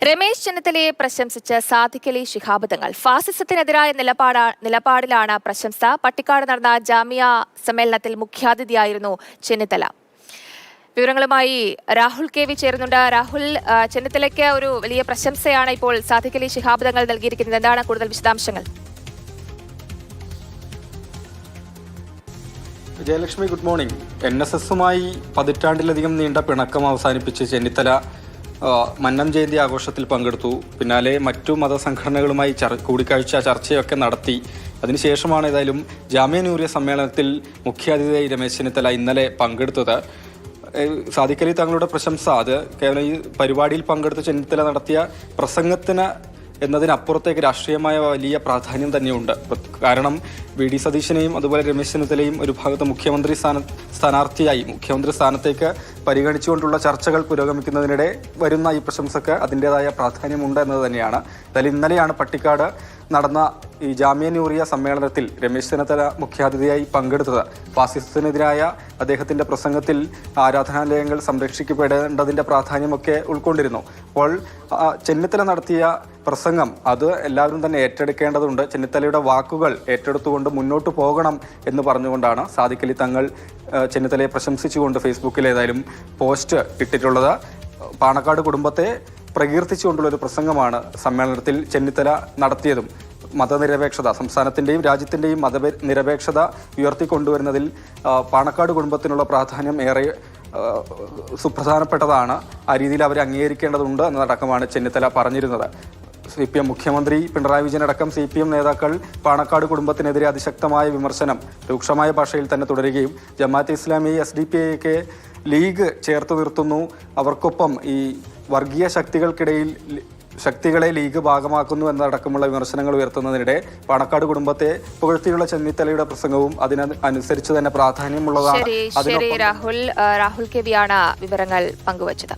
രമേശ് ചെന്നിത്തലയെ പ്രശംസിച്ച് സാദിഖ് അലി ശിഹാബ് തങ്ങൾ ഫാസിസത്തിനെതിരായ നിലപാടിലാണ് പ്രശംസ. പട്ടിക്കാട് നടന്ന ജാമിയ സമ്മേളനത്തിൽ മുഖ്യാതിഥിയായിരുന്നു ചെന്നിത്തല. വിവരങ്ങളുമായി രാഹുൽ KV ചേരുന്നുണ്ട്. രാഹുൽ, ചെന്നിത്തലയ്ക്ക് ഒരു വലിയ പ്രശംസയാണ് ഇപ്പോൾ സാദിഖ് അലി ശിഹാബ് തങ്ങൾ നൽകിയിരിക്കുന്നത്. എന്താണ് കൂടുതൽ വിശദാംശങ്ങൾ? Jayalakshmi, good morning. NSSുമായി പതിറ്റാണ്ടിലധികം നീണ്ട പിണക്കം അവസാനിപ്പിച്ച് ചെന്നിത്തല മന്നം ജയന്തി ആഘോഷത്തിൽ പങ്കെടുത്തു. പിന്നാലെ മറ്റു മതസംഘടനകളുമായി കൂടിക്കാഴ്ച ചർച്ചയൊക്കെ നടത്തി. അതിനുശേഷമാണ് ഏതായാലും ജാമിയ നൂറിയ സമ്മേളനത്തിൽ മുഖ്യാതിഥിയായി രമേശ് ചെന്നിത്തല ഇന്നലെ പങ്കെടുത്തത്. സാദിഖ് അലി തങ്ങളുടെ പ്രശംസ അത് കേവലം ഈ പരിപാടിയിൽ പങ്കെടുത്ത ചെന്നിത്തല നടത്തിയ പ്രസംഗത്തിന് എന്നതിനപ്പുറത്തേക്ക് രാഷ്ട്രീയമായ വലിയ പ്രാധാന്യം തന്നെയുണ്ട്. കാരണം VD സതീശനെയും അതുപോലെ രമേശ് ചെന്നിത്തലയും ഒരു ഭാഗത്ത് മുഖ്യമന്ത്രി സ്ഥാനാർത്ഥിയായി മുഖ്യമന്ത്രി സ്ഥാനത്തേക്ക് പരിഗണിച്ചുകൊണ്ടുള്ള ചർച്ചകൾ പുരോഗമിക്കുന്നതിനിടെ വരുന്ന ഈ പ്രശംസക്ക് അതിൻ്റെതായ പ്രാധാന്യമുണ്ട് എന്നത് തന്നെയാണ്. എന്തായാലും ഇന്നലെയാണ് പട്ടിക്കാട് നടന്ന ഈ ജാമിയ നൂറിയ സമ്മേളനത്തിൽ രമേശ് ചെന്നിത്തല മുഖ്യാതിഥിയായി പങ്കെടുത്തത്. ഫാസിസത്തിനെതിരായ അദ്ദേഹത്തിൻ്റെ പ്രസംഗത്തിൽ ആരാധനാലയങ്ങൾ സംരക്ഷിക്കപ്പെടേണ്ടതിൻ്റെ പ്രാധാന്യമൊക്കെ ഉൾക്കൊണ്ടിരുന്നു. അപ്പോൾ ചെന്നിത്തല നടത്തിയ പ്രസംഗം അത് എല്ലാവരും തന്നെ ഏറ്റെടുക്കേണ്ടതുണ്ട്. ചെന്നിത്തലയുടെ വാക്കുകൾ ഏറ്റെടുത്തുകൊണ്ട് മുന്നോട്ട് പോകണം എന്ന് പറഞ്ഞുകൊണ്ടാണ് സാദിഖ് അലി തങ്ങൾ ചെന്നിത്തലയെ പ്രശംസിച്ചുകൊണ്ട് ഫേസ്ബുക്കിൽ ഏതായാലും പോസ്റ്റ് ഇട്ടിട്ടുള്ളത്. പാണക്കാട് കുടുംബത്തെ പ്രകീർത്തിച്ചുകൊണ്ടുള്ളൊരു പ്രസംഗമാണ് സമ്മേളനത്തിൽ ചെന്നിത്തല നടത്തിയതും. മതനിരപേക്ഷത, സംസ്ഥാനത്തിൻ്റെയും രാജ്യത്തിൻ്റെയും മതനിരപേക്ഷത ഉയർത്തിക്കൊണ്ടുവരുന്നതിൽ പാണക്കാട് കുടുംബത്തിനുള്ള പ്രാധാന്യം ഏറെ സുപ്രധാനപ്പെട്ടതാണ്. ആ രീതിയിൽ അവരെ അംഗീകരിക്കേണ്ടതുണ്ട് എന്നതടക്കമാണ് ചെന്നിത്തല പറഞ്ഞിരുന്നത്. CPM മുഖ്യമന്ത്രി പിണറായി വിജയനടക്കം CPM നേതാക്കൾ പാണക്കാട് കുടുംബത്തിനെതിരെ അതിശക്തമായ വിമർശനം രൂക്ഷമായ ഭാഷയിൽ തന്നെ തുടരുകയും ജമാഅത്തെ ഇസ്ലാമി SDPI ലീഗ് ചേർത്ത് നിർത്തുന്നു, അവർക്കൊപ്പം ഈ വർഗീയ ശക്തികളെ ലീഗ് ഭാഗമാക്കുന്നു എന്നതടക്കമുള്ള വിമർശനങ്ങൾ ഉയർത്തുന്നതിനിടെ പാണക്കാട് കുടുംബത്തെ പുകഴ്ത്തിയുള്ള ചെന്നിത്തലയുടെ പ്രസംഗവും അതിനനുസരിച്ച് തന്നെ പ്രാധാന്യമുള്ളതാണ്. രാഹുൽ KV ആണ് വിവരങ്ങൾ പങ്കുവച്ചത്.